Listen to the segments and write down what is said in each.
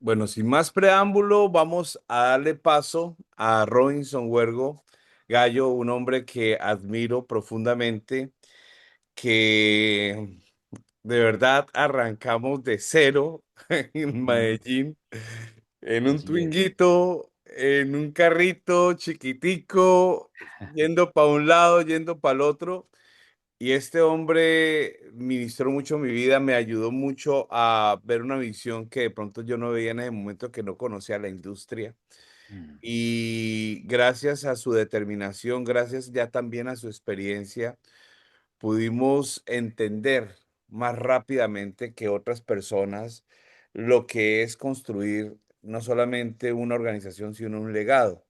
Bueno, sin más preámbulo, vamos a darle paso a Robinson Huergo Gallo, un hombre que admiro profundamente, que de verdad arrancamos de cero en Ujú. Medellín, en un Así es. Twinguito, en un carrito chiquitico, yendo para un lado, yendo para el otro. Y este hombre ministró mucho mi vida, me ayudó mucho a ver una visión que de pronto yo no veía en ese momento, que no conocía la industria. Mm. Y gracias a su determinación, gracias ya también a su experiencia, pudimos entender más rápidamente que otras personas lo que es construir no solamente una organización, sino un legado.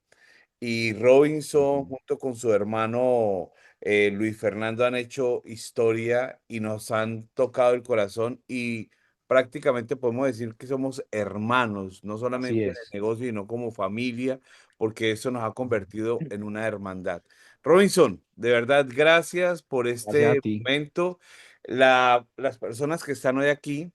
Y Robinson, Ujú. junto con su hermano Luis Fernando, han hecho historia y nos han tocado el corazón y prácticamente podemos decir que somos hermanos, no Así solamente en el es. negocio, sino como familia, porque eso nos ha convertido Ujú. en una hermandad. Robinson, de verdad, gracias por Gracias a este ti. momento. Las personas que están hoy aquí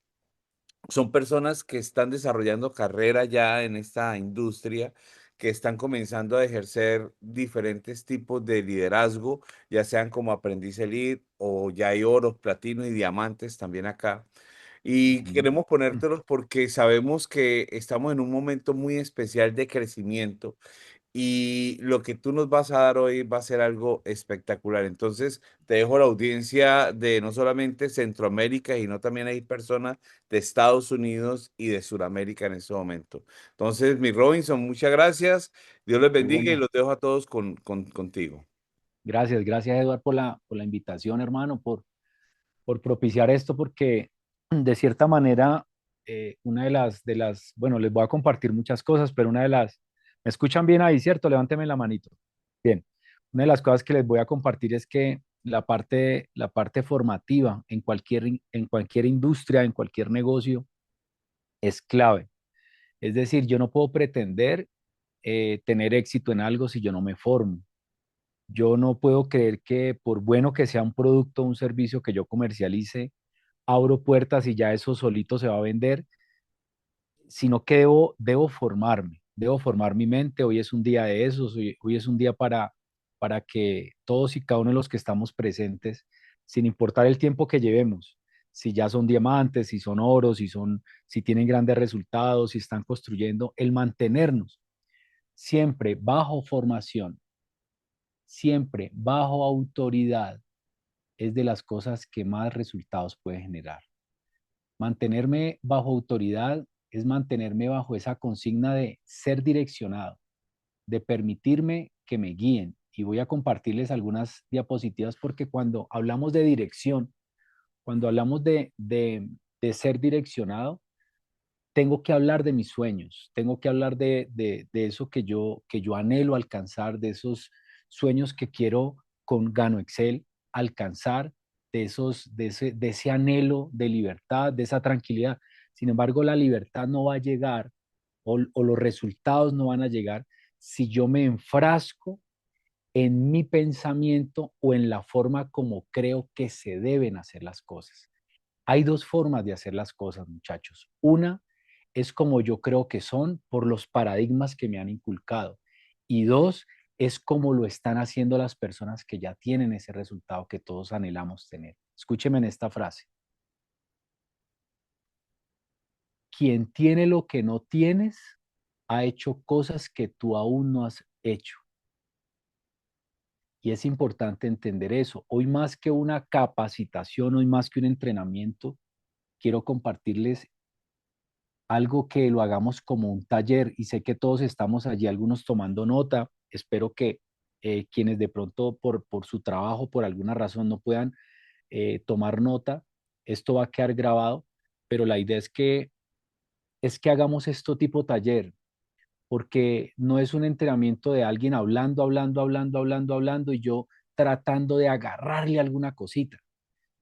son personas que están desarrollando carrera ya en esta industria, que están comenzando a ejercer diferentes tipos de liderazgo, ya sean como aprendiz elite o ya hay oros, platinos y diamantes también acá. Y Ujú. queremos Mm. ponértelos porque sabemos que estamos en un momento muy especial de crecimiento y lo que tú nos vas a dar hoy va a ser algo espectacular. Entonces, te dejo la audiencia de no solamente Centroamérica, sino también hay personas de Estados Unidos y de Sudamérica en este momento. Entonces, mi Robinson, muchas gracias. Dios les Qué bendiga y bueno. los dejo a todos contigo. Gracias, gracias Eduard por la invitación, hermano, por propiciar esto, porque de cierta manera, una bueno, les voy a compartir muchas cosas, pero una de las, ¿me escuchan bien ahí, cierto? Levánteme la manito. Bien, una de las cosas que les voy a compartir es que la parte formativa en cualquier industria, en cualquier negocio, es clave. Es decir, yo no puedo pretender tener éxito en algo si yo no me formo. Yo no puedo creer que por bueno que sea un producto o un servicio que yo comercialice, abro puertas y ya eso solito se va a vender, sino que debo formarme, debo formar mi mente. Hoy es un día de eso, hoy es un día para que todos y cada uno de los que estamos presentes, sin importar el tiempo que llevemos, si ya son diamantes, si son oros, si tienen grandes resultados, si están construyendo, el mantenernos siempre bajo formación, siempre bajo autoridad, es de las cosas que más resultados puede generar. Mantenerme bajo autoridad es mantenerme bajo esa consigna de ser direccionado, de permitirme que me guíen. Y voy a compartirles algunas diapositivas porque cuando hablamos de dirección, cuando hablamos de ser direccionado, tengo que hablar de mis sueños, tengo que hablar de eso que yo anhelo alcanzar, de esos sueños que quiero con Gano Excel alcanzar, de ese anhelo de libertad, de esa tranquilidad. Sin embargo, la libertad no va a llegar o los resultados no van a llegar si yo me enfrasco en mi pensamiento o en la forma como creo que se deben hacer las cosas. Hay dos formas de hacer las cosas, muchachos. Una es como yo creo que son por los paradigmas que me han inculcado. Y dos, es como lo están haciendo las personas que ya tienen ese resultado que todos anhelamos tener. Escúcheme en esta frase. Quien tiene lo que no tienes, ha hecho cosas que tú aún no has hecho. Y es importante entender eso. Hoy más que una capacitación, hoy más que un entrenamiento, quiero compartirles algo que lo hagamos como un taller y sé que todos estamos allí, algunos tomando nota. Espero que quienes de pronto por su trabajo, por alguna razón no puedan tomar nota, esto va a quedar grabado, pero la idea es que hagamos esto tipo taller, porque no es un entrenamiento de alguien hablando y yo tratando de agarrarle alguna cosita,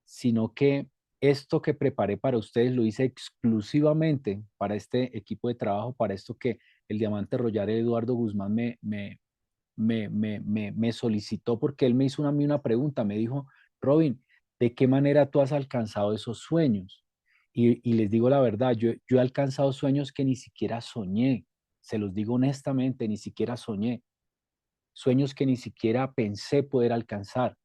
sino que esto que preparé para ustedes lo hice exclusivamente para este equipo de trabajo, para esto que el Diamante Royal Eduardo Guzmán me solicitó, porque él me hizo a mí una pregunta, me dijo, Robin, ¿de qué manera tú has alcanzado esos sueños? y les digo la verdad, yo he alcanzado sueños que ni siquiera soñé, se los digo honestamente, ni siquiera soñé, sueños que ni siquiera pensé poder alcanzar.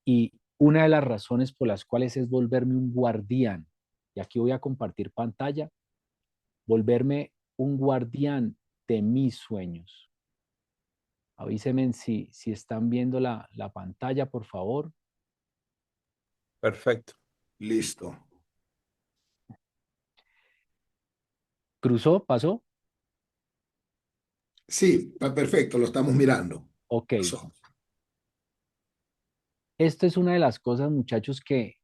Y una de las razones por las cuales es volverme un guardián, y aquí voy a compartir pantalla, volverme un guardián de mis sueños. Avísenme si están viendo la pantalla, por favor. Perfecto. Listo. ¿Cruzó? ¿Pasó? Sí, perfecto, lo estamos mirando. Ok. Pasó. Esto es una de las cosas, muchachos, que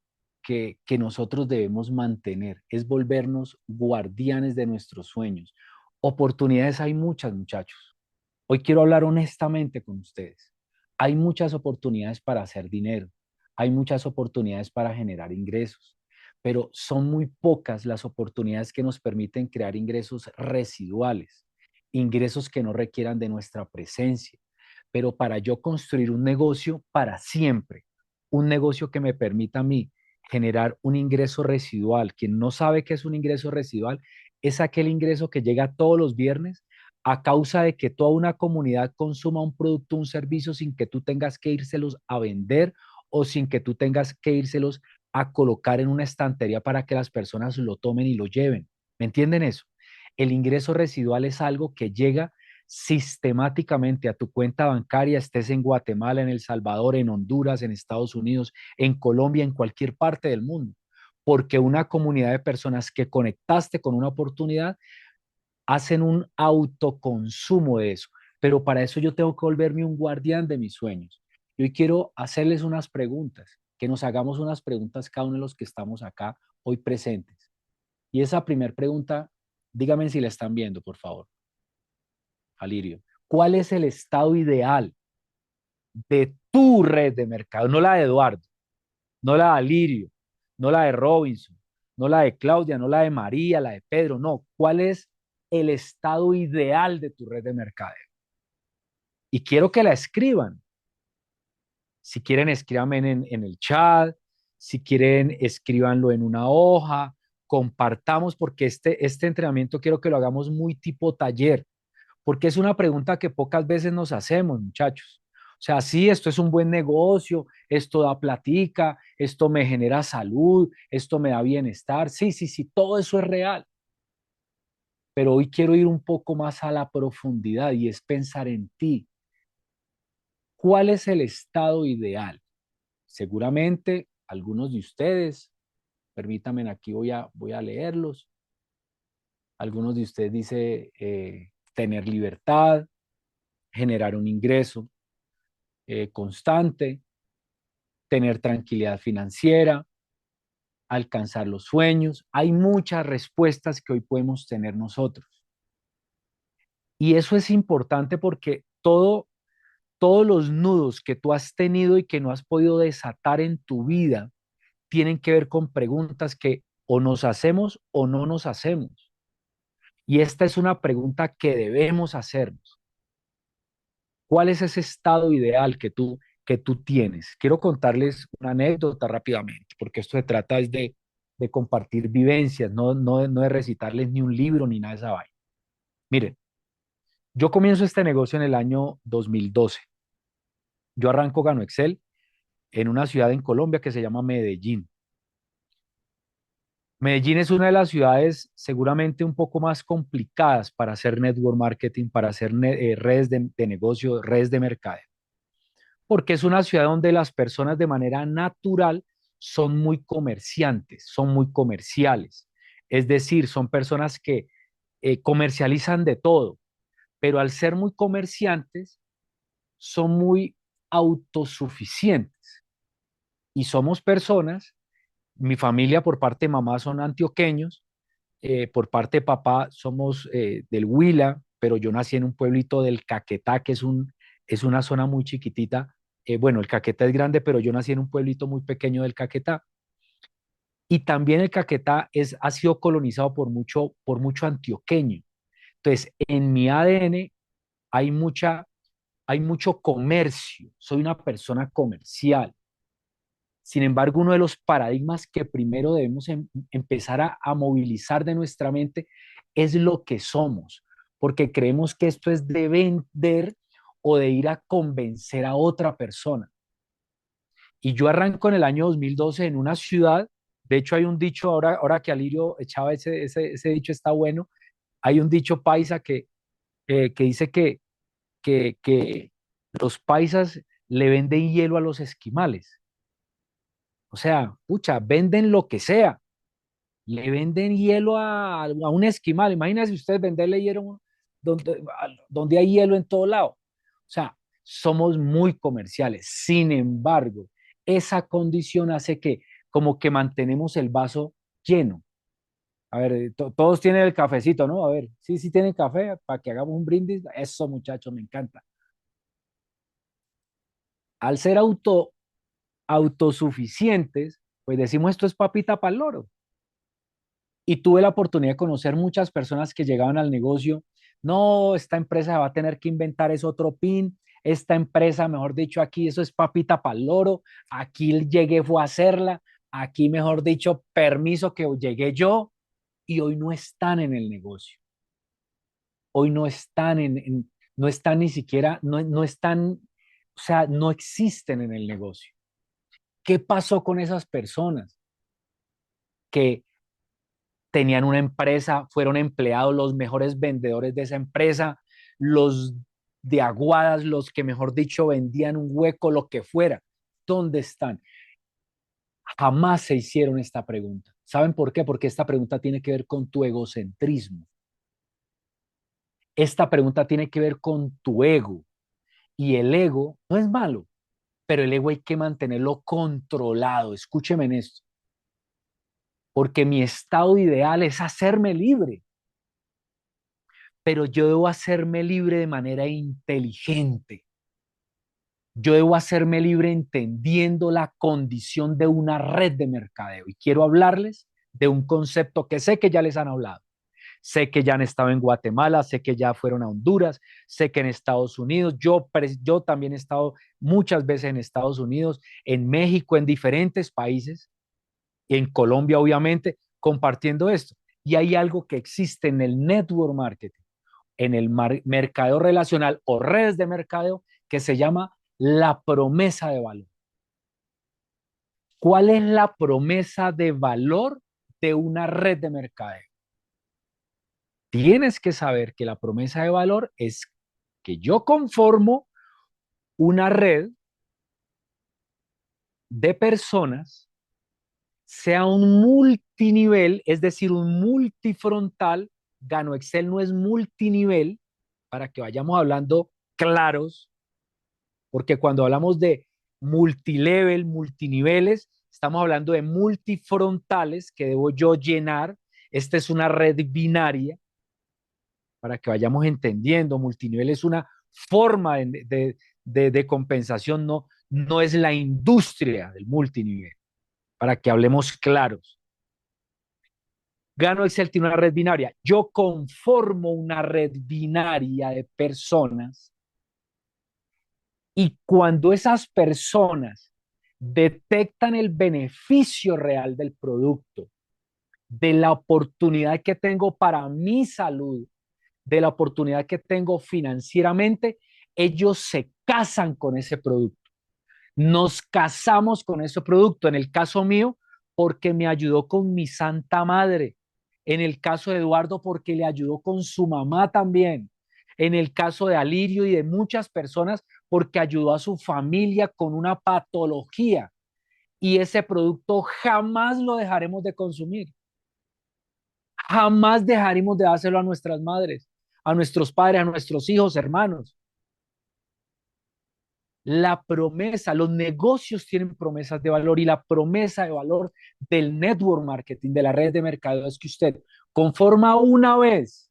nosotros debemos mantener, es volvernos guardianes de nuestros sueños. Oportunidades hay muchas, muchachos. Hoy quiero hablar honestamente con ustedes. Hay muchas oportunidades para hacer dinero, hay muchas oportunidades para generar ingresos, pero son muy pocas las oportunidades que nos permiten crear ingresos residuales, ingresos que no requieran de nuestra presencia. Pero para yo construir un negocio para siempre, un negocio que me permita a mí generar un ingreso residual. Quien no sabe qué es un ingreso residual, es aquel ingreso que llega todos los viernes a causa de que toda una comunidad consuma un producto, un servicio sin que tú tengas que írselos a vender o sin que tú tengas que írselos a colocar en una estantería para que las personas lo tomen y lo lleven. ¿Me entienden eso? El ingreso residual es algo que llega sistemáticamente a tu cuenta bancaria, estés en Guatemala, en El Salvador, en Honduras, en Estados Unidos, en Colombia, en cualquier parte del mundo, porque una comunidad de personas que conectaste con una oportunidad hacen un autoconsumo de eso. Pero para eso yo tengo que volverme un guardián de mis sueños. Yo hoy quiero hacerles unas preguntas, que nos hagamos unas preguntas cada uno de los que estamos acá hoy presentes. Y esa primera pregunta, díganme si la están viendo, por favor, Alirio. ¿Cuál es el estado ideal de tu red de mercado? No la de Eduardo, no la de Alirio, no la de Robinson, no la de Claudia, no la de María, la de Pedro, no. ¿Cuál es el estado ideal de tu red de mercadeo? Y quiero que la escriban. Si quieren, escríbanme en el chat. Si quieren, escríbanlo en una hoja. Compartamos, porque este entrenamiento quiero que lo hagamos muy tipo taller, porque es una pregunta que pocas veces nos hacemos, muchachos. O sea, sí, esto es un buen negocio, esto da platica, esto me genera salud, esto me da bienestar. Sí, sí, sí, todo eso es real. Pero hoy quiero ir un poco más a la profundidad y es pensar en ti. ¿Cuál es el estado ideal? Seguramente algunos de ustedes, permítanme, aquí voy a leerlos. Algunos de ustedes dice tener libertad, generar un ingreso constante, tener tranquilidad financiera, alcanzar los sueños. Hay muchas respuestas que hoy podemos tener nosotros. Y eso es importante porque todos los nudos que tú has tenido y que no has podido desatar en tu vida tienen que ver con preguntas que o nos hacemos o no nos hacemos. Y esta es una pregunta que debemos hacernos. ¿Cuál es ese estado ideal que tú tienes? Quiero contarles una anécdota rápidamente, porque esto se trata es de compartir vivencias, no de recitarles ni un libro ni nada de esa vaina. Miren, yo comienzo este negocio en el año 2012. Yo arranco Gano Excel en una ciudad en Colombia que se llama Medellín. Medellín es una de las ciudades seguramente un poco más complicadas para hacer network marketing, para hacer redes de negocio, redes de mercado, porque es una ciudad donde las personas de manera natural son muy comerciantes, son muy comerciales. Es decir, son personas que comercializan de todo, pero al ser muy comerciantes, son muy autosuficientes. Y somos personas, mi familia por parte de mamá son antioqueños, por parte de papá somos del Huila, pero yo nací en un pueblito del Caquetá, que es una zona muy chiquitita. Bueno, el Caquetá es grande, pero yo nací en un pueblito muy pequeño del Caquetá. Y también el Caquetá ha sido colonizado por mucho antioqueño. Entonces, en mi ADN hay hay mucho comercio. Soy una persona comercial. Sin embargo, uno de los paradigmas que primero debemos empezar a movilizar de nuestra mente es lo que somos, porque creemos que esto es de vender o de ir a convencer a otra persona. Y yo arranco en el año 2012 en una ciudad, de hecho hay un dicho, ahora que Alirio echaba ese dicho está bueno, hay un dicho paisa que dice que los paisas le venden hielo a los esquimales. O sea, pucha, venden lo que sea. Le venden hielo a un esquimal. Imagínense ustedes venderle hielo donde hay hielo en todo lado. O sea, somos muy comerciales. Sin embargo, esa condición hace que como que mantenemos el vaso lleno. A ver, todos tienen el cafecito, ¿no? A ver, sí, sí tienen café para que hagamos un brindis. Eso, muchachos, me encanta. Al ser autosuficientes, pues decimos esto es papita para el loro. Y tuve la oportunidad de conocer muchas personas que llegaban al negocio. No, esta empresa va a tener que inventar es otro PIN. Esta empresa, mejor dicho, aquí eso es papita para el loro. Aquí llegué, fue a hacerla. Aquí, mejor dicho, permiso que llegué yo. Y hoy no están en el negocio. Hoy no están no están ni siquiera, no están, o sea, no existen en el negocio. ¿Qué pasó con esas personas que tenían una empresa, fueron empleados, los mejores vendedores de esa empresa, los de aguadas, los que mejor dicho vendían un hueco, lo que fuera? ¿Dónde están? Jamás se hicieron esta pregunta. ¿Saben por qué? Porque esta pregunta tiene que ver con tu egocentrismo. Esta pregunta tiene que ver con tu ego. Y el ego no es malo, pero el ego hay que mantenerlo controlado. Escúcheme en esto, porque mi estado ideal es hacerme libre, pero yo debo hacerme libre de manera inteligente. Yo debo hacerme libre entendiendo la condición de una red de mercadeo. Y quiero hablarles de un concepto que sé que ya les han hablado. Sé que ya han estado en Guatemala, sé que ya fueron a Honduras, sé que en Estados Unidos, yo también he estado muchas veces en Estados Unidos, en México, en diferentes países, en Colombia obviamente, compartiendo esto. Y hay algo que existe en el network marketing, en el mercadeo relacional o redes de mercadeo, que se llama la promesa de valor. ¿Cuál es la promesa de valor de una red de mercadeo? Tienes que saber que la promesa de valor es que yo conformo una red de personas, sea un multinivel, es decir, un multifrontal. Gano Excel no es multinivel, para que vayamos hablando claros, porque cuando hablamos de multilevel, multiniveles, estamos hablando de multifrontales que debo yo llenar. Esta es una red binaria para que vayamos entendiendo. Multinivel es una forma de compensación, no es la industria del multinivel, para que hablemos claros. Gano Excel tiene una red binaria. Yo conformo una red binaria de personas y cuando esas personas detectan el beneficio real del producto, de la oportunidad que tengo para mi salud, de la oportunidad que tengo financieramente, ellos se casan con ese producto. Nos casamos con ese producto. En el caso mío, porque me ayudó con mi santa madre. En el caso de Eduardo, porque le ayudó con su mamá también. En el caso de Alirio y de muchas personas, porque ayudó a su familia con una patología. Y ese producto jamás lo dejaremos de consumir. Jamás dejaremos de dárselo a nuestras madres, a nuestros padres, a nuestros hijos, hermanos. La promesa, los negocios tienen promesas de valor y la promesa de valor del network marketing, de la red de mercado, es que usted conforma una vez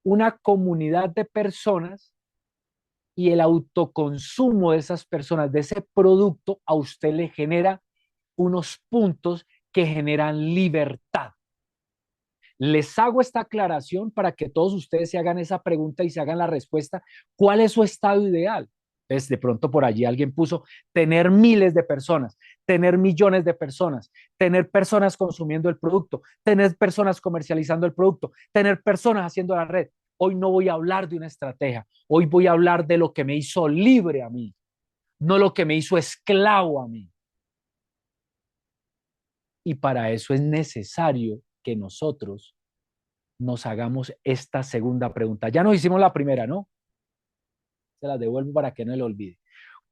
una comunidad de personas y el autoconsumo de esas personas, de ese producto, a usted le genera unos puntos que generan libertad. Les hago esta aclaración para que todos ustedes se hagan esa pregunta y se hagan la respuesta. ¿Cuál es su estado ideal? Entonces, de pronto por allí alguien puso tener miles de personas, tener millones de personas, tener personas consumiendo el producto, tener personas comercializando el producto, tener personas haciendo la red. Hoy no voy a hablar de una estrategia, hoy voy a hablar de lo que me hizo libre a mí, no lo que me hizo esclavo a mí. Y para eso es necesario que nosotros nos hagamos esta segunda pregunta. Ya nos hicimos la primera, ¿no? Se la devuelvo para que no le olvide.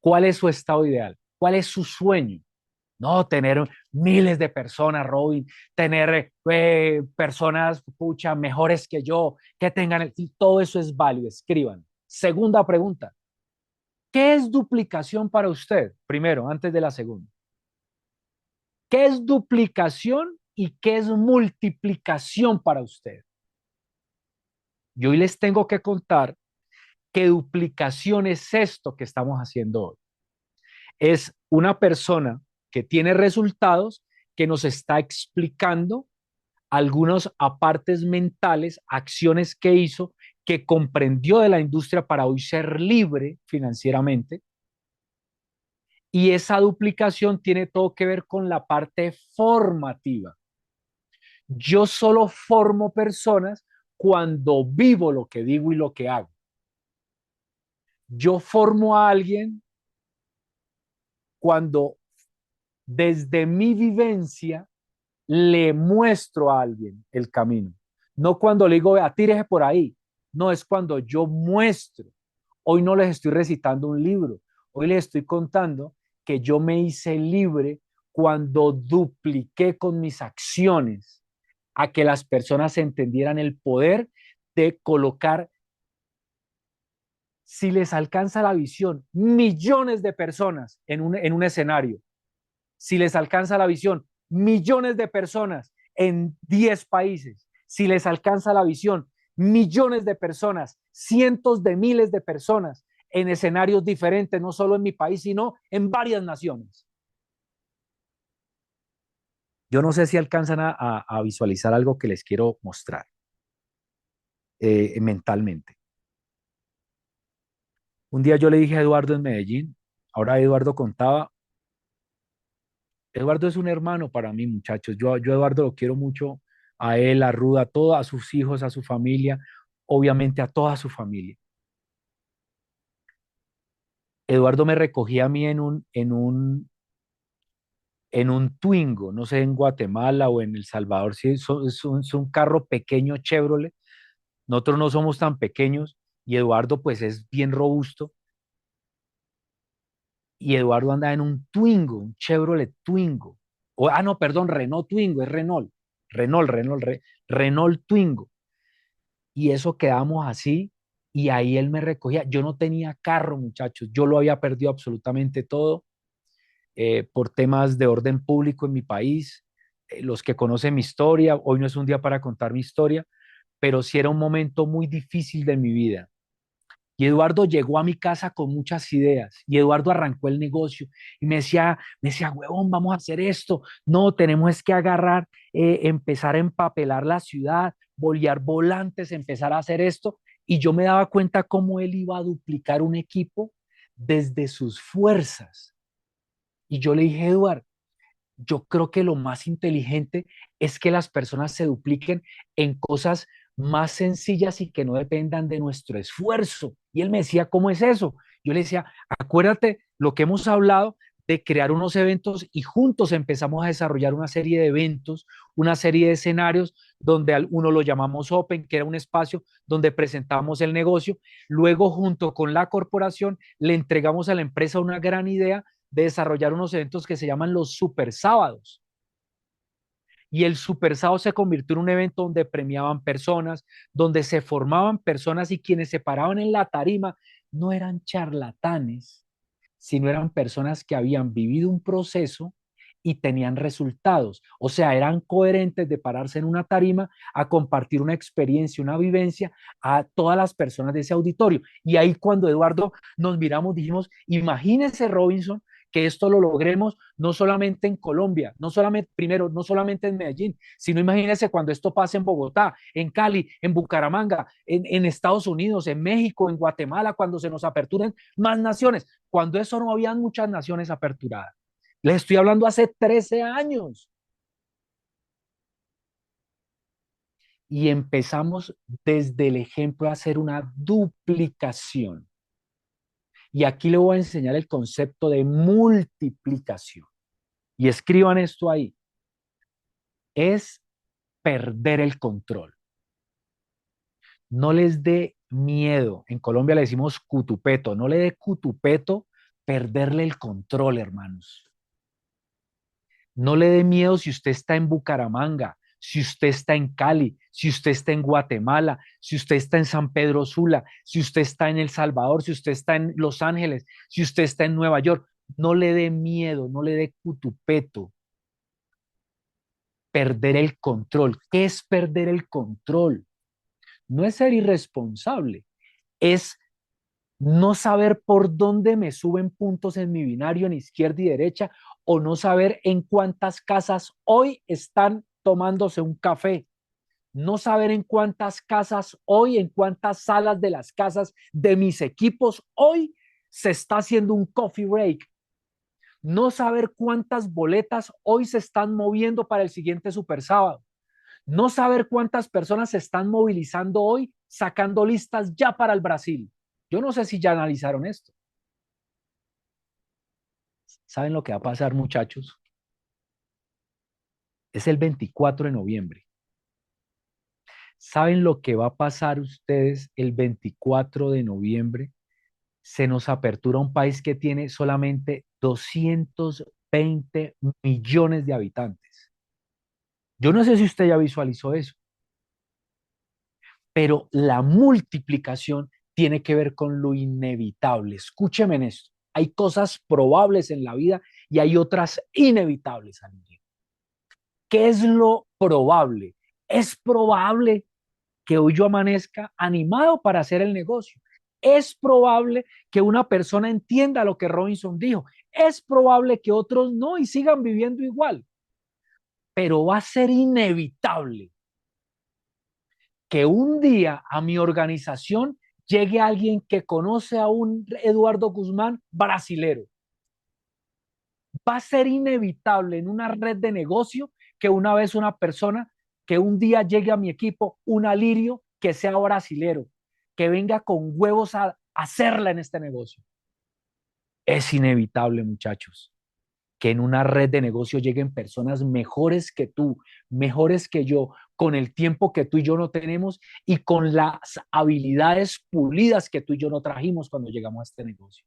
¿Cuál es su estado ideal? ¿Cuál es su sueño? No, tener miles de personas, Robin, tener personas, pucha, mejores que yo, que tengan todo eso es válido, escriban. Segunda pregunta, ¿qué es duplicación para usted? Primero, antes de la segunda. ¿Qué es duplicación y qué es multiplicación para usted? Yo hoy les tengo que contar que duplicación es esto que estamos haciendo hoy. Es una persona que tiene resultados que nos está explicando algunos apartes mentales, acciones que hizo, que comprendió de la industria para hoy ser libre financieramente. Y esa duplicación tiene todo que ver con la parte formativa. Yo solo formo personas cuando vivo lo que digo y lo que hago. Yo formo a alguien cuando desde mi vivencia le muestro a alguien el camino. No cuando le digo, tírese por ahí. No, es cuando yo muestro. Hoy no les estoy recitando un libro. Hoy les estoy contando que yo me hice libre cuando dupliqué con mis acciones a que las personas entendieran el poder de colocar, si les alcanza la visión, millones de personas en un escenario. Si les alcanza la visión, millones de personas en 10 países. Si les alcanza la visión, millones de personas, cientos de miles de personas en escenarios diferentes, no solo en mi país, sino en varias naciones. Yo no sé si alcanzan a visualizar algo que les quiero mostrar mentalmente. Un día yo le dije a Eduardo en Medellín, ahora Eduardo contaba, Eduardo es un hermano para mí, muchachos. Yo a Eduardo lo quiero mucho, a él, a Ruda, a todos, a sus hijos, a su familia, obviamente a toda su familia. Eduardo me recogía a mí en un Twingo, no sé, en Guatemala o en El Salvador, sí, es un carro pequeño Chevrolet. Nosotros no somos tan pequeños y Eduardo pues es bien robusto. Y Eduardo anda en un Twingo, un Chevrolet Twingo. No, perdón, Renault Twingo, es Renault. Renault Twingo. Y eso quedamos así y ahí él me recogía. Yo no tenía carro, muchachos, yo lo había perdido absolutamente todo por temas de orden público en mi país. Los que conocen mi historia, hoy no es un día para contar mi historia, pero sí era un momento muy difícil de mi vida. Y Eduardo llegó a mi casa con muchas ideas y Eduardo arrancó el negocio y huevón, vamos a hacer esto. No, tenemos es que agarrar, empezar a empapelar la ciudad, bolear volantes, empezar a hacer esto. Y yo me daba cuenta cómo él iba a duplicar un equipo desde sus fuerzas. Y yo le dije, Eduardo, yo creo que lo más inteligente es que las personas se dupliquen en cosas más sencillas y que no dependan de nuestro esfuerzo. Y él me decía, ¿cómo es eso? Yo le decía, acuérdate lo que hemos hablado de crear unos eventos y juntos empezamos a desarrollar una serie de eventos, una serie de escenarios donde uno lo llamamos Open, que era un espacio donde presentamos el negocio. Luego, junto con la corporación, le entregamos a la empresa una gran idea de desarrollar unos eventos que se llaman los super sábados. Y el super sábado se convirtió en un evento donde premiaban personas, donde se formaban personas y quienes se paraban en la tarima no eran charlatanes, sino eran personas que habían vivido un proceso y tenían resultados. O sea, eran coherentes de pararse en una tarima a compartir una experiencia, una vivencia a todas las personas de ese auditorio. Y ahí cuando Eduardo nos miramos, dijimos, imagínese Robinson que esto lo logremos no solamente en Colombia, no solamente, primero, no solamente en Medellín, sino imagínense cuando esto pase en Bogotá, en Cali, en Bucaramanga, en Estados Unidos, en México, en Guatemala, cuando se nos aperturen más naciones. Cuando eso no habían muchas naciones aperturadas. Les estoy hablando hace 13 años. Y empezamos desde el ejemplo a hacer una duplicación. Y aquí le voy a enseñar el concepto de multiplicación. Y escriban esto ahí. Es perder el control. No les dé miedo. En Colombia le decimos cutupeto. No le dé cutupeto perderle el control, hermanos. No le dé miedo si usted está en Bucaramanga, si usted está en Cali, si usted está en Guatemala, si usted está en San Pedro Sula, si usted está en El Salvador, si usted está en Los Ángeles, si usted está en Nueva York. No le dé miedo, no le dé cutupeto. Perder el control. ¿Qué es perder el control? No es ser irresponsable, es no saber por dónde me suben puntos en mi binario en izquierda y derecha o no saber en cuántas casas hoy están tomándose un café, no saber en cuántas casas hoy, en cuántas salas de las casas de mis equipos hoy se está haciendo un coffee break, no saber cuántas boletas hoy se están moviendo para el siguiente super sábado, no saber cuántas personas se están movilizando hoy sacando listas ya para el Brasil. Yo no sé si ya analizaron esto. ¿Saben lo que va a pasar, muchachos? Es el 24 de noviembre. ¿Saben lo que va a pasar ustedes el 24 de noviembre? Se nos apertura un país que tiene solamente 220 millones de habitantes. Yo no sé si usted ya visualizó eso, pero la multiplicación tiene que ver con lo inevitable. Escúcheme en esto. Hay cosas probables en la vida y hay otras inevitables, Andrés. ¿Qué es lo probable? Es probable que hoy yo amanezca animado para hacer el negocio. Es probable que una persona entienda lo que Robinson dijo. Es probable que otros no y sigan viviendo igual. Pero va a ser inevitable que un día a mi organización llegue alguien que conoce a un Eduardo Guzmán brasilero. Va a ser inevitable en una red de negocio que una vez una persona, que un día llegue a mi equipo, un Alirio que sea brasilero, que venga con huevos a hacerla en este negocio. Es inevitable, muchachos, que en una red de negocio lleguen personas mejores que tú, mejores que yo, con el tiempo que tú y yo no tenemos y con las habilidades pulidas que tú y yo no trajimos cuando llegamos a este negocio.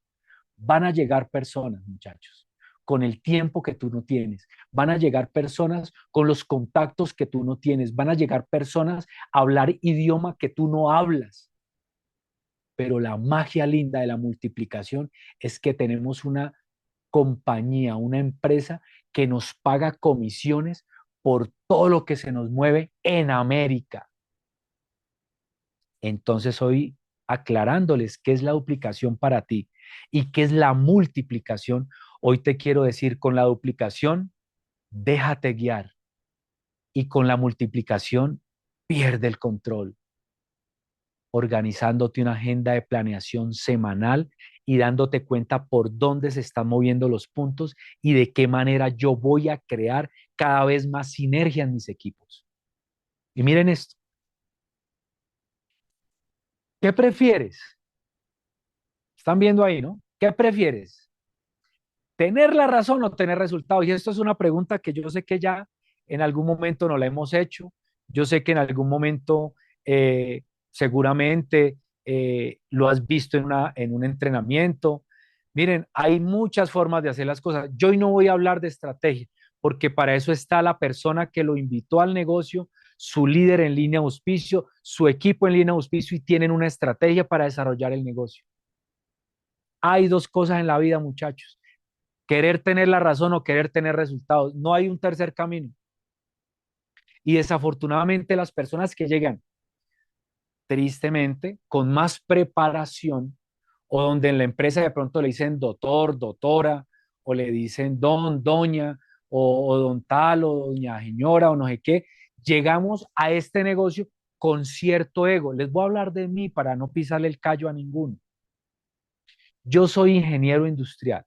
Van a llegar personas, muchachos, con el tiempo que tú no tienes. Van a llegar personas con los contactos que tú no tienes. Van a llegar personas a hablar idioma que tú no hablas. Pero la magia linda de la multiplicación es que tenemos una compañía, una empresa que nos paga comisiones por todo lo que se nos mueve en América. Entonces hoy aclarándoles qué es la duplicación para ti y qué es la multiplicación, hoy te quiero decir, con la duplicación, déjate guiar y con la multiplicación, pierde el control, organizándote una agenda de planeación semanal y dándote cuenta por dónde se están moviendo los puntos y de qué manera yo voy a crear cada vez más sinergia en mis equipos. Y miren esto, ¿qué prefieres? Están viendo ahí, ¿no? ¿Qué prefieres? ¿Tener la razón o tener resultados? Y esto es una pregunta que yo sé que ya en algún momento no la hemos hecho. Yo sé que en algún momento seguramente lo has visto en un entrenamiento. Miren, hay muchas formas de hacer las cosas. Yo hoy no voy a hablar de estrategia, porque para eso está la persona que lo invitó al negocio, su líder en línea de auspicio, su equipo en línea de auspicio y tienen una estrategia para desarrollar el negocio. Hay dos cosas en la vida, muchachos: querer tener la razón o querer tener resultados. No hay un tercer camino. Y desafortunadamente las personas que llegan tristemente con más preparación o donde en la empresa de pronto le dicen doctor, doctora o le dicen don, doña, o don tal, o doña señora, o no sé qué, llegamos a este negocio con cierto ego. Les voy a hablar de mí para no pisarle el callo a ninguno. Yo soy ingeniero industrial,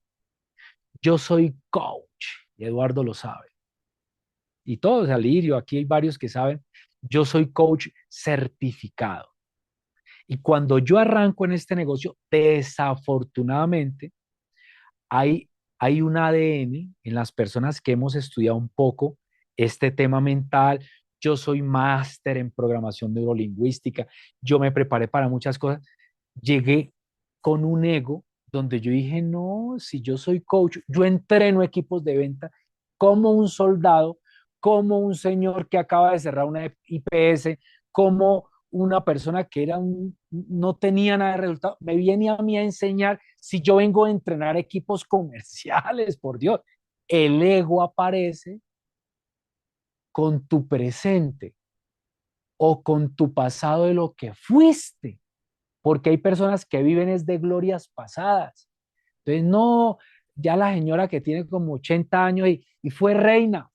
yo soy coach, y Eduardo lo sabe, y todos, Alirio, aquí hay varios que saben, yo soy coach certificado. Y cuando yo arranco en este negocio, desafortunadamente, hay, hay un ADN en las personas que hemos estudiado un poco este tema mental. Yo soy máster en programación neurolingüística, yo me preparé para muchas cosas. Llegué con un ego donde yo dije, no, si yo soy coach, yo entreno equipos de venta como un soldado, como un señor que acaba de cerrar una IPS, como una persona que no tenía nada de resultado, me viene a mí a enseñar si yo vengo a entrenar equipos comerciales, por Dios. El ego aparece con tu presente o con tu pasado de lo que fuiste, porque hay personas que viven es de glorias pasadas. Entonces, no, ya la señora que tiene como 80 años y fue reina.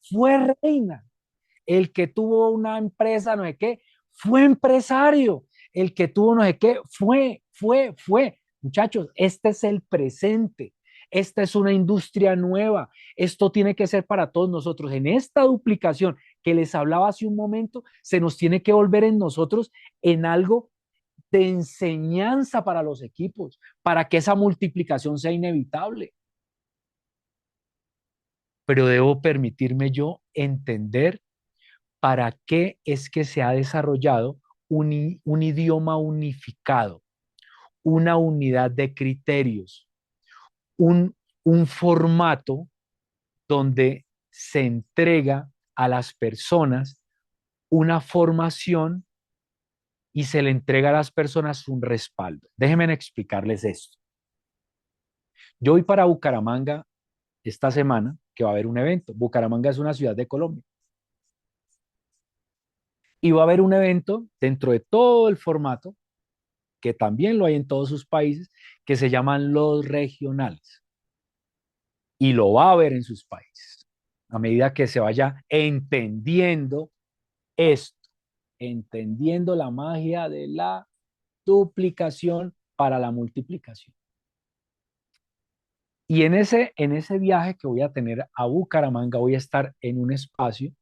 El que tuvo una empresa, no sé qué, fue empresario. El que tuvo no sé qué, fue. Muchachos, este es el presente. Esta es una industria nueva. Esto tiene que ser para todos nosotros. En esta duplicación que les hablaba hace un momento, se nos tiene que volver en nosotros en algo de enseñanza para los equipos, para que esa multiplicación sea inevitable. Pero debo permitirme yo entender para qué es que se ha desarrollado un idioma unificado, una unidad de criterios, un formato donde se entrega a las personas una formación y se le entrega a las personas un respaldo. Déjenme explicarles esto. Yo voy para Bucaramanga esta semana, que va a haber un evento. Bucaramanga es una ciudad de Colombia. Y va a haber un evento dentro de todo el formato, que también lo hay en todos sus países, que se llaman los regionales. Y lo va a haber en sus países. A medida que se vaya entendiendo esto, entendiendo la magia de la duplicación para la multiplicación. Y en ese viaje que voy a tener a Bucaramanga, voy a estar en un espacio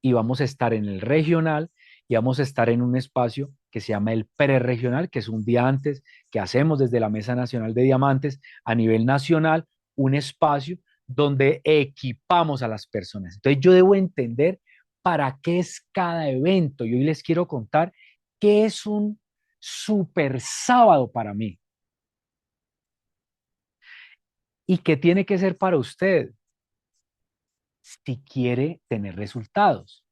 y vamos a estar en el regional y vamos a estar en un espacio que se llama el preregional, que es un día antes que hacemos desde la Mesa Nacional de Diamantes a nivel nacional, un espacio donde equipamos a las personas. Entonces yo debo entender para qué es cada evento. Y hoy les quiero contar qué es un super sábado para mí y qué tiene que ser para usted si quiere tener resultados.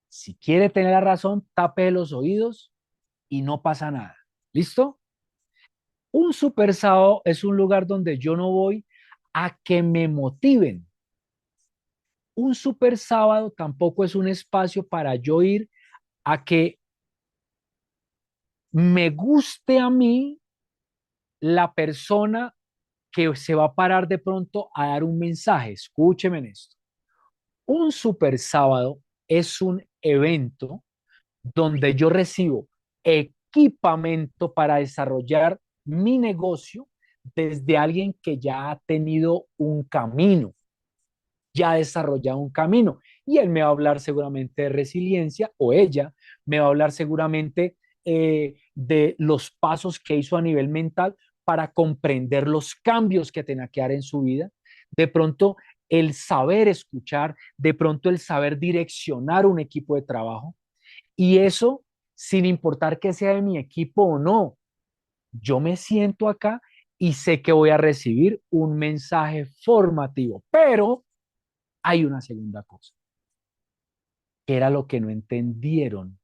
Si quiere tener la razón, tape los oídos y no pasa nada. ¿Listo? Un super sábado es un lugar donde yo no voy a que me motiven. Un super sábado tampoco es un espacio para yo ir a que me guste a mí la persona que se va a parar de pronto a dar un mensaje. Escúcheme en esto. Un super sábado es un evento donde yo recibo equipamiento para desarrollar mi negocio desde alguien que ya ha tenido un camino, ya ha desarrollado un camino. Y él me va a hablar seguramente de resiliencia o ella me va a hablar seguramente de los pasos que hizo a nivel mental para comprender los cambios que tenía que dar en su vida. De pronto, el saber escuchar, de pronto el saber direccionar un equipo de trabajo. Y eso, sin importar que sea de mi equipo o no, yo me siento acá y sé que voy a recibir un mensaje formativo. Pero hay una segunda cosa, que era lo que no entendieron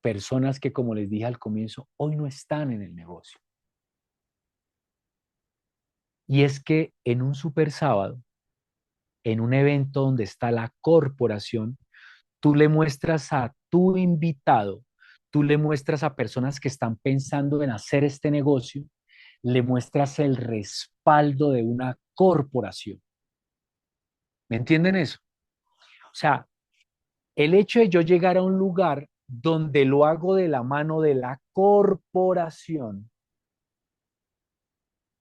personas que, como les dije al comienzo, hoy no están en el negocio. Y es que en un super sábado, en un evento donde está la corporación, tú le muestras a tu invitado, tú le muestras a personas que están pensando en hacer este negocio, le muestras el respaldo de una corporación. ¿Me entienden eso? O sea, el hecho de yo llegar a un lugar donde lo hago de la mano de la corporación,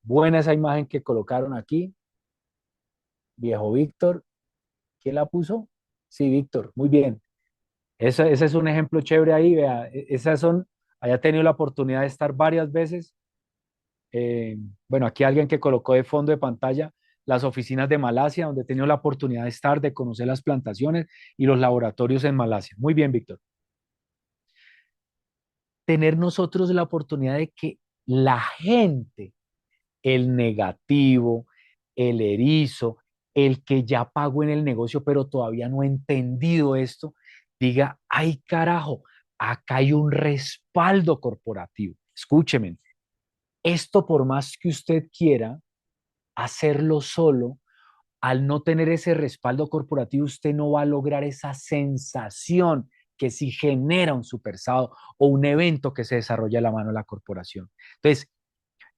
buena esa imagen que colocaron aquí, viejo Víctor, ¿quién la puso? Sí, Víctor, muy bien. Ese es un ejemplo chévere ahí, vea, esas son, haya tenido la oportunidad de estar varias veces. Bueno, aquí alguien que colocó de fondo de pantalla las oficinas de Malasia, donde he tenido la oportunidad de estar, de conocer las plantaciones y los laboratorios en Malasia. Muy bien, Víctor. Tener nosotros la oportunidad de que la gente, el negativo, el erizo, el que ya pagó en el negocio pero todavía no ha entendido esto, diga, ay carajo, acá hay un respaldo corporativo. Escúcheme, esto por más que usted quiera hacerlo solo, al no tener ese respaldo corporativo, usted no va a lograr esa sensación que si genera un supersado o un evento que se desarrolla a la mano de la corporación. Entonces,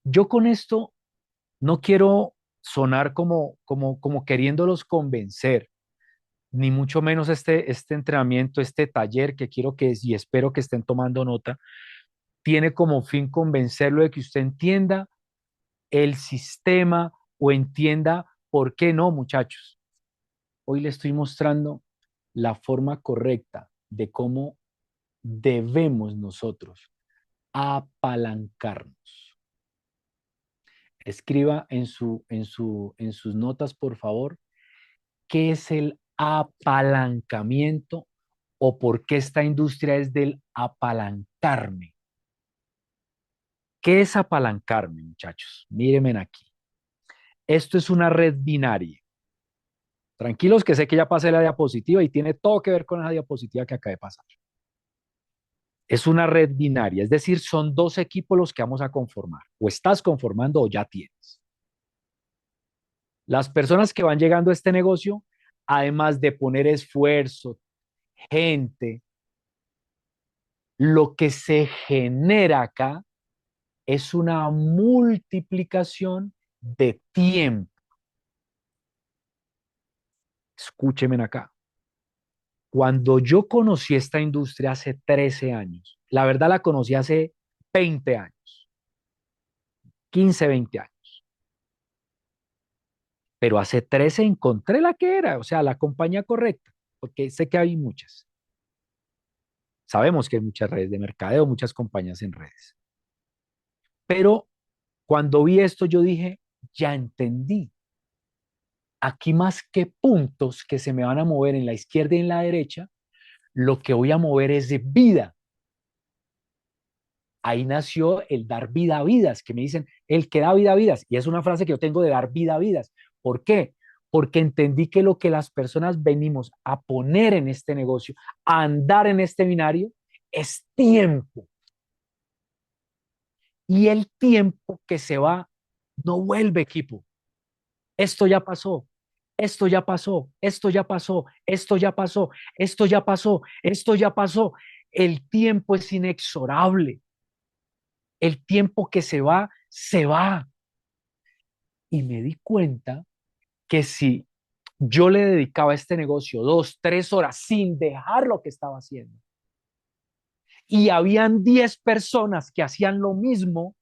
yo con esto no quiero sonar como queriéndolos convencer, ni mucho menos este entrenamiento, este taller que quiero que, y espero que estén tomando nota, tiene como fin convencerlo de que usted entienda el sistema o entienda por qué no, muchachos. Hoy le estoy mostrando la forma correcta de cómo debemos nosotros apalancarnos. Escriba en sus notas, por favor, qué es el apalancamiento o por qué esta industria es del apalancarme. ¿Qué es apalancarme, muchachos? Mírenme aquí. Esto es una red binaria. Tranquilos que sé que ya pasé la diapositiva y tiene todo que ver con la diapositiva que acaba de pasar. Es una red binaria, es decir, son dos equipos los que vamos a conformar. O estás conformando o ya tienes. Las personas que van llegando a este negocio, además de poner esfuerzo, gente, lo que se genera acá es una multiplicación de tiempo. Escúcheme acá. Cuando yo conocí esta industria hace 13 años, la verdad la conocí hace 20 años, 15, 20 años, pero hace 13 encontré la que era, o sea, la compañía correcta, porque sé que hay muchas. Sabemos que hay muchas redes de mercadeo, muchas compañías en redes. Pero cuando vi esto, yo dije, ya entendí. Aquí más que puntos que se me van a mover en la izquierda y en la derecha, lo que voy a mover es de vida. Ahí nació el dar vida a vidas, que me dicen, el que da vida a vidas. Y es una frase que yo tengo de dar vida a vidas. ¿Por qué? Porque entendí que lo que las personas venimos a poner en este negocio, a andar en este binario, es tiempo. Y el tiempo que se va no vuelve, equipo. Esto ya pasó, esto ya pasó, esto ya pasó, esto ya pasó, esto ya pasó, esto ya pasó. El tiempo es inexorable. El tiempo que se va, se va. Y me di cuenta que si yo le dedicaba a este negocio 2, 3 horas sin dejar lo que estaba haciendo, y habían 10 personas que hacían lo mismo,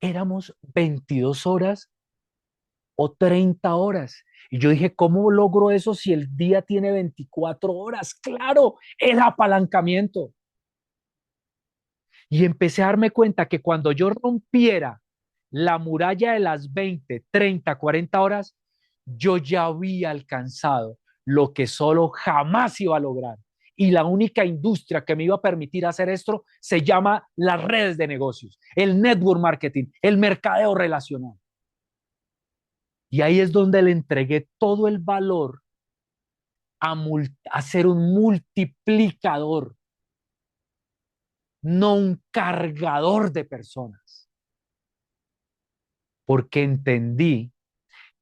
éramos 22 horas o 30 horas. Y yo dije, ¿cómo logro eso si el día tiene 24 horas? Claro, el apalancamiento. Y empecé a darme cuenta que cuando yo rompiera la muralla de las 20, 30, 40 horas, yo ya había alcanzado lo que solo jamás iba a lograr. Y la única industria que me iba a permitir hacer esto se llama las redes de negocios, el network marketing, el mercadeo relacional. Y ahí es donde le entregué todo el valor a ser un multiplicador, no un cargador de personas. Porque entendí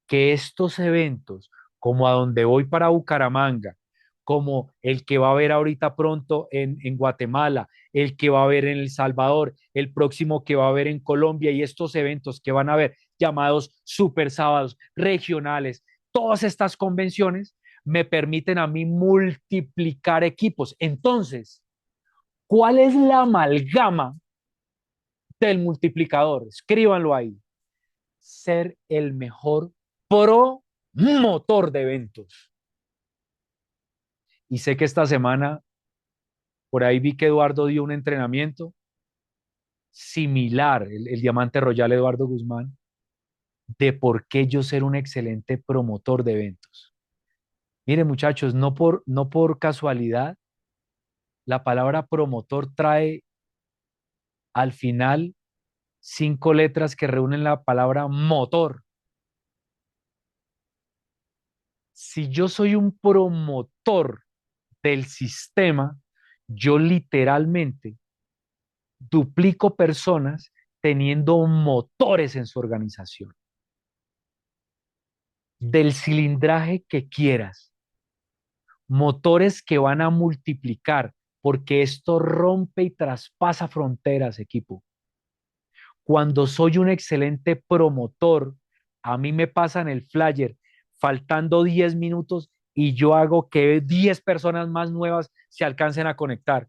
que estos eventos, como a donde voy para Bucaramanga, como el que va a haber ahorita pronto en Guatemala, el que va a haber en El Salvador, el próximo que va a haber en Colombia y estos eventos que van a haber llamados super sábados regionales, todas estas convenciones me permiten a mí multiplicar equipos. Entonces, ¿cuál es la amalgama del multiplicador? Escríbanlo ahí. Ser el mejor promotor de eventos. Y sé que esta semana, por ahí vi que Eduardo dio un entrenamiento similar, el Diamante Royal Eduardo Guzmán, de por qué yo ser un excelente promotor de eventos. Miren, muchachos, no por casualidad, la palabra promotor trae al final 5 letras que reúnen la palabra motor. Si yo soy un promotor del sistema, yo literalmente duplico personas teniendo motores en su organización, del cilindraje que quieras, motores que van a multiplicar, porque esto rompe y traspasa fronteras, equipo. Cuando soy un excelente promotor, a mí me pasan el flyer faltando 10 minutos y yo hago que 10 personas más nuevas se alcancen a conectar,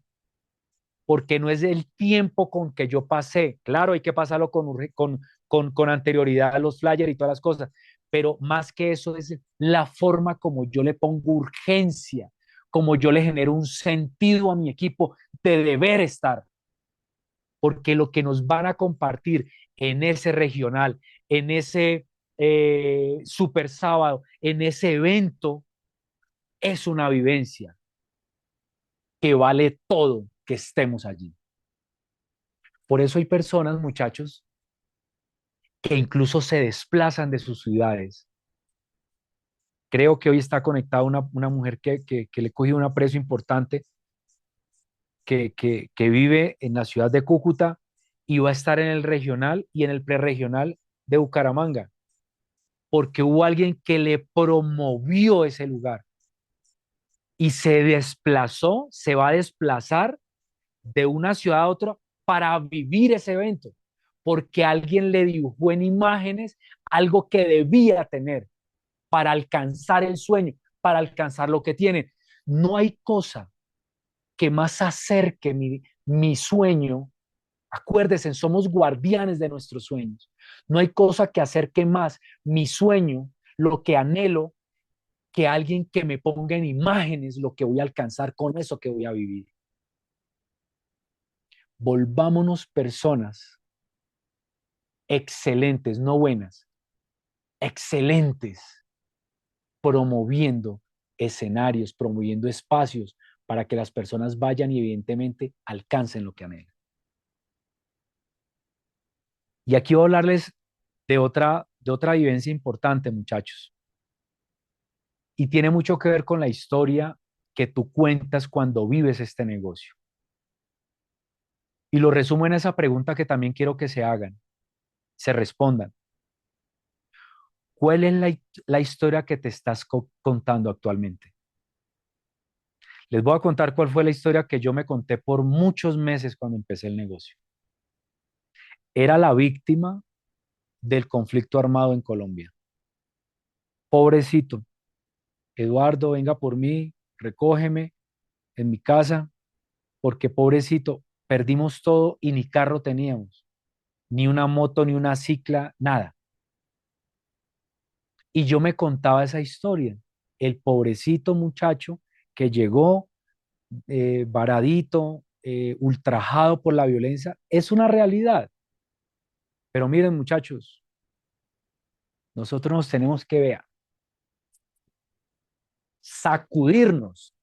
porque no es el tiempo con que yo pasé. Claro, hay que pasarlo con anterioridad a los flyers y todas las cosas, pero más que eso es la forma como yo le pongo urgencia, como yo le genero un sentido a mi equipo de deber estar, porque lo que nos van a compartir en ese regional, en ese super sábado, en ese evento, es una vivencia que vale todo que estemos allí. Por eso hay personas, muchachos, que incluso se desplazan de sus ciudades. Creo que hoy está conectada una mujer que le cogió un aprecio importante, que vive en la ciudad de Cúcuta y va a estar en el regional y en el preregional de Bucaramanga, porque hubo alguien que le promovió ese lugar y se desplazó, se va a desplazar de una ciudad a otra para vivir ese evento, porque alguien le dibujó en imágenes algo que debía tener para alcanzar el sueño, para alcanzar lo que tiene. No hay cosa que más acerque mi sueño. Acuérdense, somos guardianes de nuestros sueños. No hay cosa que acerque más mi sueño, lo que anhelo, que alguien que me ponga en imágenes lo que voy a alcanzar con eso que voy a vivir. Volvámonos personas excelentes, no buenas, excelentes, promoviendo escenarios, promoviendo espacios para que las personas vayan y evidentemente alcancen lo que anhelan. Y aquí voy a hablarles de otra vivencia importante, muchachos. Y tiene mucho que ver con la historia que tú cuentas cuando vives este negocio. Y lo resumo en esa pregunta que también quiero que se hagan, se respondan. ¿Cuál es la historia que te estás contando actualmente? Les voy a contar cuál fue la historia que yo me conté por muchos meses cuando empecé el negocio. Era la víctima del conflicto armado en Colombia. Pobrecito, Eduardo, venga por mí, recógeme en mi casa, porque pobrecito, perdimos todo y ni carro teníamos, ni una moto, ni una cicla, nada. Y yo me contaba esa historia, el pobrecito muchacho que llegó varadito, ultrajado por la violencia, es una realidad. Pero miren, muchachos, nosotros nos tenemos que ver, sacudirnos.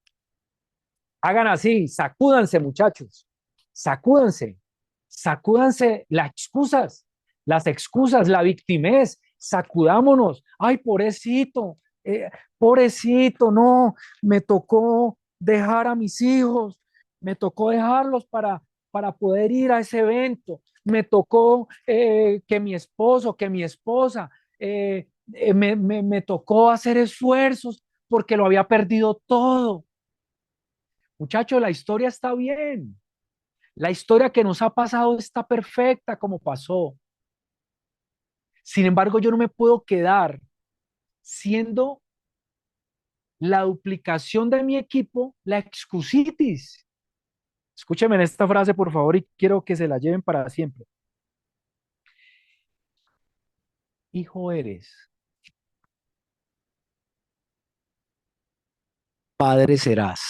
Hagan así, sacúdanse, muchachos, sacúdanse, sacúdanse las excusas, la victimez, sacudámonos. Ay, eh, pobrecito, no, me tocó dejar a mis hijos, me tocó dejarlos para poder ir a ese evento, me tocó que mi esposo, que mi esposa, me tocó hacer esfuerzos porque lo había perdido todo. Muchachos, la historia está bien. La historia que nos ha pasado está perfecta como pasó. Sin embargo, yo no me puedo quedar siendo la duplicación de mi equipo, la excusitis. Escúcheme en esta frase, por favor, y quiero que se la lleven para siempre. Hijo eres, padre serás.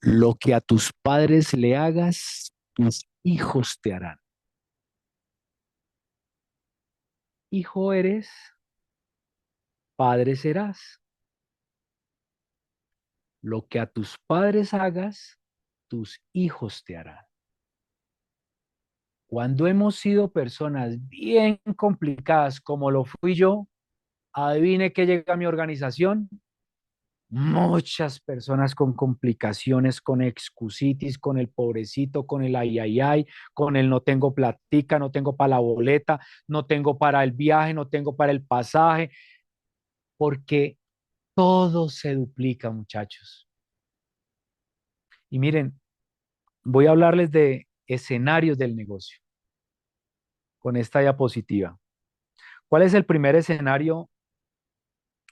Lo que a tus padres le hagas, tus hijos te harán. Hijo eres, padre serás. Lo que a tus padres hagas, tus hijos te harán. Cuando hemos sido personas bien complicadas como lo fui yo, adivine qué llega a mi organización. Muchas personas con complicaciones, con excusitis, con el pobrecito, con el ay, ay, ay, con el no tengo platica, no tengo para la boleta, no tengo para el viaje, no tengo para el pasaje, porque todo se duplica, muchachos. Y miren, voy a hablarles de escenarios del negocio con esta diapositiva. ¿Cuál es el primer escenario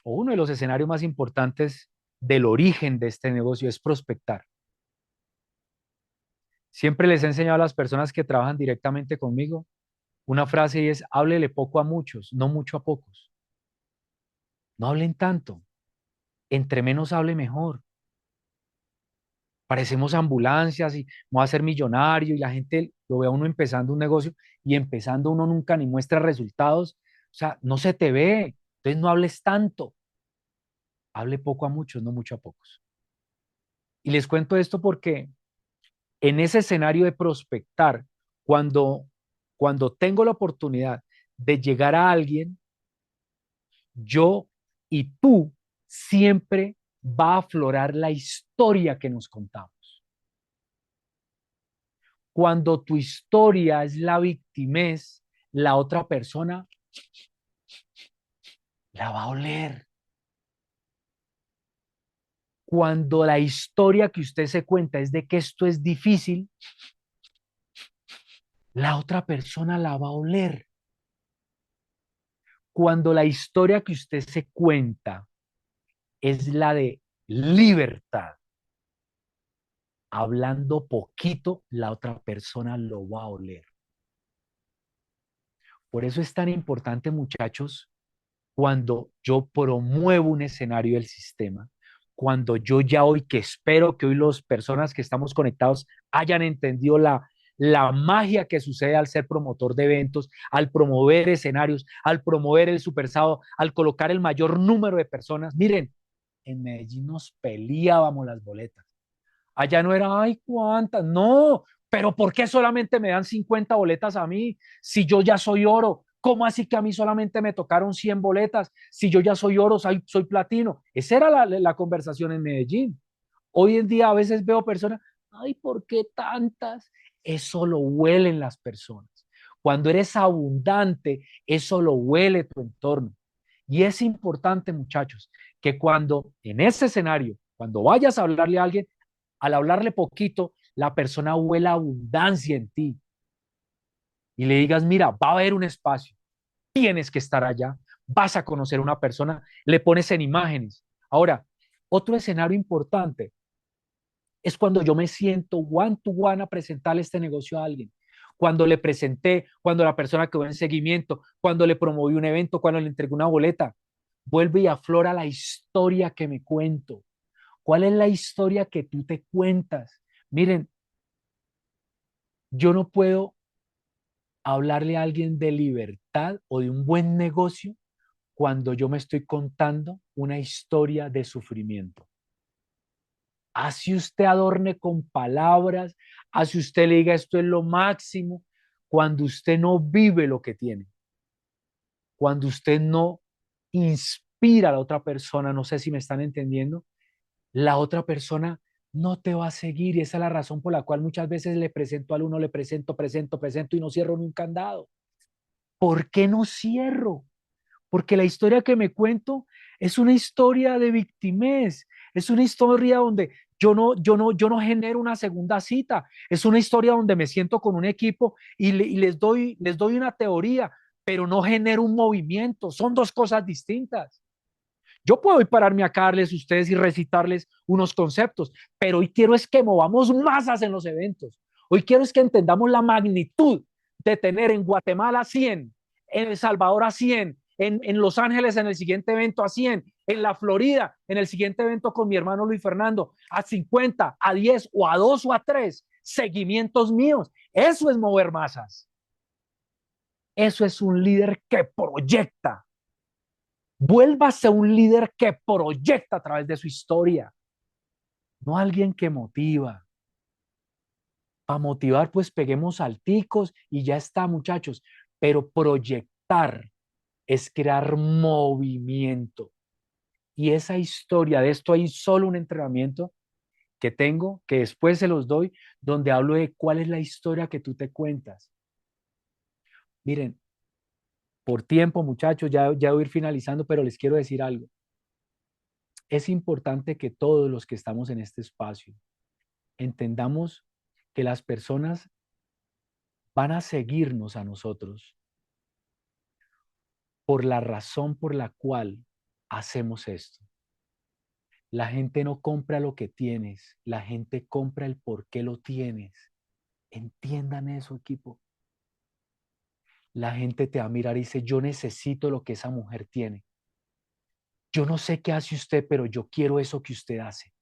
o uno de los escenarios más importantes del origen de este negocio? Es prospectar. Siempre les he enseñado a las personas que trabajan directamente conmigo una frase y es, háblele poco a muchos, no mucho a pocos. No hablen tanto. Entre menos hable mejor. Parecemos ambulancias y voy a ser millonario y la gente lo ve a uno empezando un negocio y empezando uno nunca ni muestra resultados. O sea, no se te ve. Entonces no hables tanto. Hable poco a muchos, no mucho a pocos. Y les cuento esto porque en ese escenario de prospectar, cuando, cuando tengo la oportunidad de llegar a alguien, yo y tú siempre va a aflorar la historia que nos contamos. Cuando tu historia es la victimez, la otra persona la va a oler. Cuando la historia que usted se cuenta es de que esto es difícil, la otra persona la va a oler. Cuando la historia que usted se cuenta es la de libertad, hablando poquito, la otra persona lo va a oler. Por eso es tan importante, muchachos, cuando yo promuevo un escenario del sistema, cuando yo ya hoy, que espero que hoy las personas que estamos conectados hayan entendido la magia que sucede al ser promotor de eventos, al promover escenarios, al promover el Super Sábado, al colocar el mayor número de personas. Miren, en Medellín nos peleábamos las boletas. Allá no era, ay, cuántas, no, pero ¿por qué solamente me dan 50 boletas a mí si yo ya soy oro? ¿Cómo así que a mí solamente me tocaron 100 boletas si yo ya soy oro, soy platino? Esa era la conversación en Medellín. Hoy en día a veces veo personas, ay, ¿por qué tantas? Eso lo huelen las personas. Cuando eres abundante, eso lo huele tu entorno. Y es importante, muchachos, que cuando en ese escenario, cuando vayas a hablarle a alguien, al hablarle poquito, la persona huela abundancia en ti y le digas, mira, va a haber un espacio, tienes que estar allá, vas a conocer a una persona, le pones en imágenes. Ahora, otro escenario importante es cuando yo me siento one to one a presentarle este negocio a alguien. Cuando le presenté, cuando la persona quedó en seguimiento, cuando le promoví un evento, cuando le entregué una boleta, vuelve y aflora la historia que me cuento. ¿Cuál es la historia que tú te cuentas? Miren, yo no puedo hablarle a alguien de libertad o de un buen negocio cuando yo me estoy contando una historia de sufrimiento. Así usted adorne con palabras, así usted le diga esto es lo máximo, cuando usted no vive lo que tiene, cuando usted no inspira a la otra persona, no sé si me están entendiendo, la otra persona no te va a seguir y esa es la razón por la cual muchas veces le presento al uno, le presento y no cierro ni un candado. ¿Por qué no cierro? Porque la historia que me cuento es una historia de victimez, Es una historia donde yo no genero una segunda cita. Es una historia donde me siento con un equipo y les doy una teoría, pero no genero un movimiento. Son dos cosas distintas. Yo puedo ir pararme acá a darles a ustedes y recitarles unos conceptos, pero hoy quiero es que movamos masas en los eventos. Hoy quiero es que entendamos la magnitud de tener en Guatemala 100, en El Salvador a 100, en Los Ángeles en el siguiente evento a 100, en la Florida en el siguiente evento con mi hermano Luis Fernando a 50, a 10 o a 2 o a 3 seguimientos míos. Eso es mover masas. Eso es un líder que proyecta. Vuélvase un líder que proyecta a través de su historia, no alguien que motiva. Para motivar, pues peguemos salticos y ya está, muchachos. Pero proyectar es crear movimiento. Y esa historia, de esto hay solo un entrenamiento que tengo, que después se los doy, donde hablo de cuál es la historia que tú te cuentas. Miren, por tiempo, muchachos, ya voy a ir finalizando, pero les quiero decir algo. Es importante que todos los que estamos en este espacio entendamos que las personas van a seguirnos a nosotros por la razón por la cual hacemos esto. La gente no compra lo que tienes, la gente compra el por qué lo tienes. Entiendan eso, equipo. La gente te va a mirar y dice, yo necesito lo que esa mujer tiene. Yo no sé qué hace usted, pero yo quiero eso que usted hace.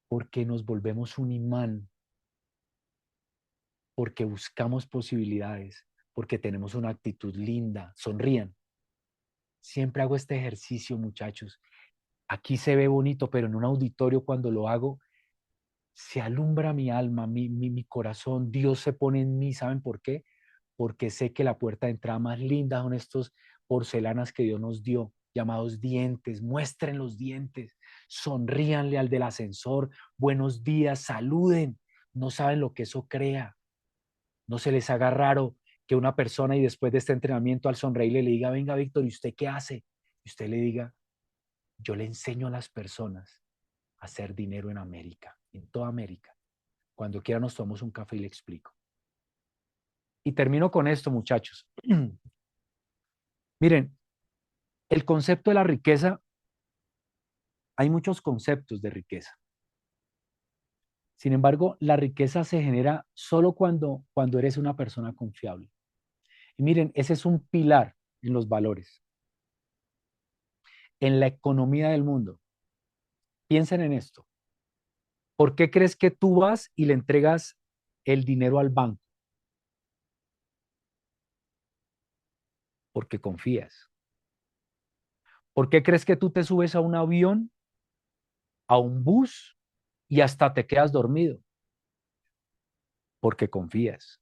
Porque nos volvemos un imán, porque buscamos posibilidades, porque tenemos una actitud linda. Sonrían. Siempre hago este ejercicio, muchachos. Aquí se ve bonito, pero en un auditorio cuando lo hago, se alumbra mi alma, mi corazón. Dios se pone en mí. ¿Saben por qué? Porque sé que la puerta de entrada más linda son estos porcelanas que Dios nos dio, llamados dientes. Muestren los dientes. Sonríanle al del ascensor. Buenos días, saluden. No saben lo que eso crea. No se les haga raro que una persona y después de este entrenamiento al sonreírle le diga, venga, Víctor, ¿y usted qué hace? Y usted le diga, yo le enseño a las personas a hacer dinero en América, en toda América. Cuando quiera nos tomamos un café y le explico. Y termino con esto, muchachos. Miren, el concepto de la riqueza, hay muchos conceptos de riqueza. Sin embargo, la riqueza se genera solo cuando eres una persona confiable. Y miren, ese es un pilar en los valores. En la economía del mundo, piensen en esto. ¿Por qué crees que tú vas y le entregas el dinero al banco? Porque confías. ¿Por qué crees que tú te subes a un avión, a un bus y hasta te quedas dormido? Porque confías.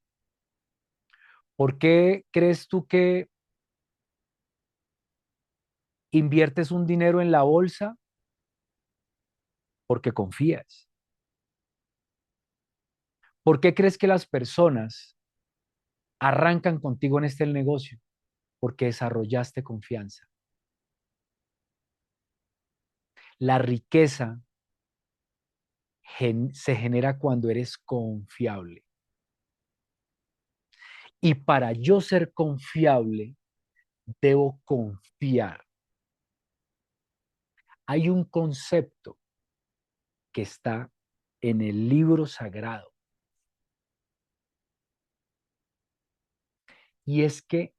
¿Por qué crees tú que inviertes un dinero en la bolsa? Porque confías. ¿Por qué crees que las personas arrancan contigo en este negocio? Porque desarrollaste confianza. La riqueza se genera cuando eres confiable. Y para yo ser confiable, debo confiar. Hay un concepto que está en el libro sagrado. Y es que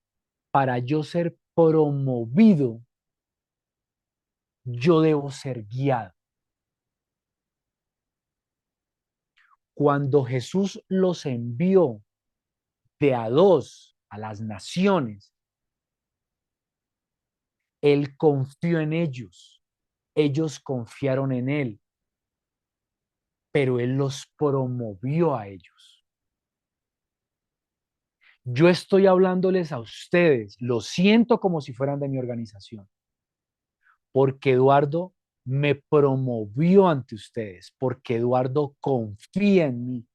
para yo ser promovido, yo debo ser guiado. Cuando Jesús los envió de a dos a las naciones, Él confió en ellos confiaron en Él, pero Él los promovió a ellos. Yo estoy hablándoles a ustedes, lo siento como si fueran de mi organización, porque Eduardo me promovió ante ustedes, porque Eduardo confía en mí,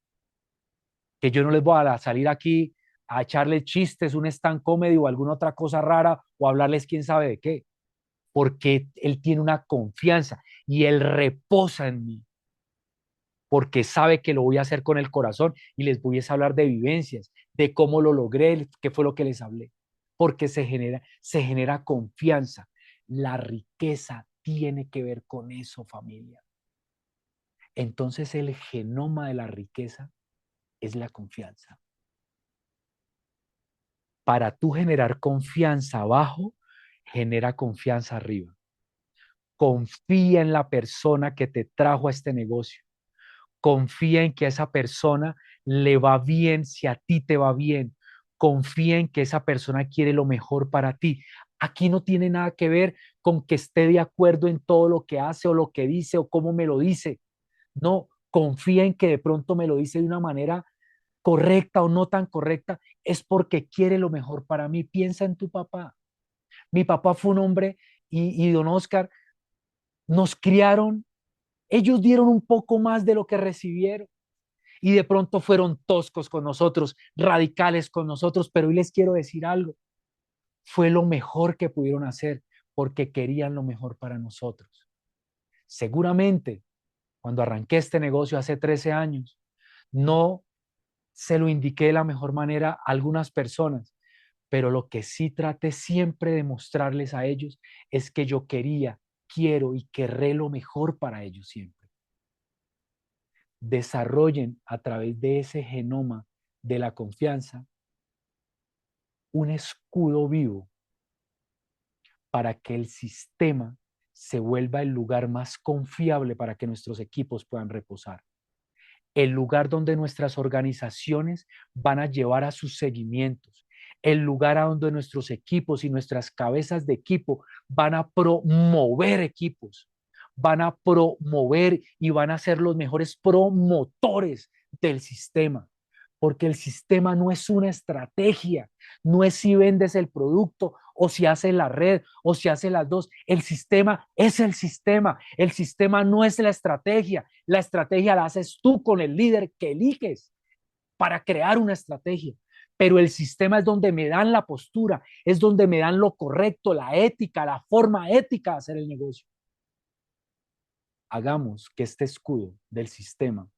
que yo no les voy a salir aquí a echarles chistes, un stand comedy o alguna otra cosa rara o hablarles quién sabe de qué. porque él tiene una confianza y él reposa en mí, porque sabe que lo voy a hacer con el corazón y les voy a hablar de vivencias, de cómo lo logré, qué fue lo que les hablé, porque se genera confianza. La riqueza tiene que ver con eso, familia. Entonces el genoma de la riqueza es la confianza. Para tú generar confianza abajo, genera confianza arriba. Confía en la persona que te trajo a este negocio. Confía en que a esa persona le va bien si a ti te va bien. Confía en que esa persona quiere lo mejor para ti. Aquí no tiene nada que ver con que esté de acuerdo en todo lo que hace o lo que dice o cómo me lo dice. No, confía en que de pronto me lo dice de una manera correcta o no tan correcta, es porque quiere lo mejor para mí. Piensa en tu papá. Mi papá fue un hombre y don Oscar nos criaron, ellos dieron un poco más de lo que recibieron y de pronto fueron toscos con nosotros, radicales con nosotros, pero hoy les quiero decir algo, fue lo mejor que pudieron hacer porque querían lo mejor para nosotros. Seguramente, cuando arranqué este negocio hace 13 años, no se lo indiqué de la mejor manera a algunas personas, pero lo que sí traté siempre de mostrarles a ellos es que yo quería, quiero y querré lo mejor para ellos siempre. Desarrollen a través de ese genoma de la confianza un escudo vivo para que el sistema se vuelva el lugar más confiable para que nuestros equipos puedan reposar. El lugar donde nuestras organizaciones van a llevar a sus seguimientos, el lugar a donde nuestros equipos y nuestras cabezas de equipo van a promover equipos, van a promover y van a ser los mejores promotores del sistema, porque el sistema no es una estrategia, no es si vendes el producto o si haces la red o si haces las dos. El sistema es el sistema no es la estrategia la haces tú con el líder que eliges para crear una estrategia. Pero el sistema es donde me dan la postura, es donde me dan lo correcto, la ética, la forma ética de hacer el negocio. Hagamos que este escudo del sistema,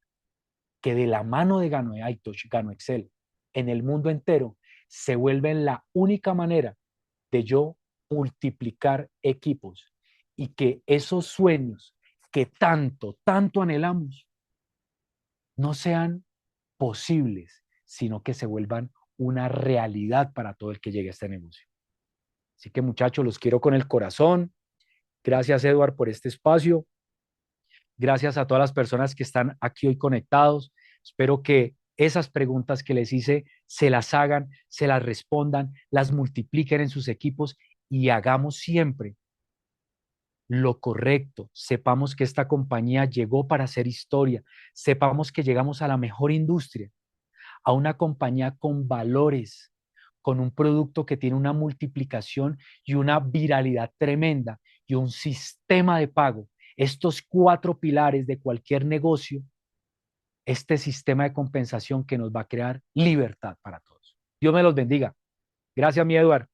que de la mano de Gano Aitosh, Gano Excel, en el mundo entero, se vuelve la única manera de yo multiplicar equipos y que esos sueños que tanto anhelamos no sean posibles, sino que se vuelvan una realidad para todo el que llegue a este negocio. Así que muchachos, los quiero con el corazón. Gracias, Edward, por este espacio. Gracias a todas las personas que están aquí hoy conectados. Espero que esas preguntas que les hice se las hagan, se las respondan, las multipliquen en sus equipos y hagamos siempre lo correcto. Sepamos que esta compañía llegó para hacer historia. Sepamos que llegamos a la mejor industria, a una compañía con valores, con un producto que tiene una multiplicación y una viralidad tremenda y un sistema de pago. Estos 4 pilares de cualquier negocio, este sistema de compensación que nos va a crear libertad para todos. Dios me los bendiga. Gracias, mi Eduardo.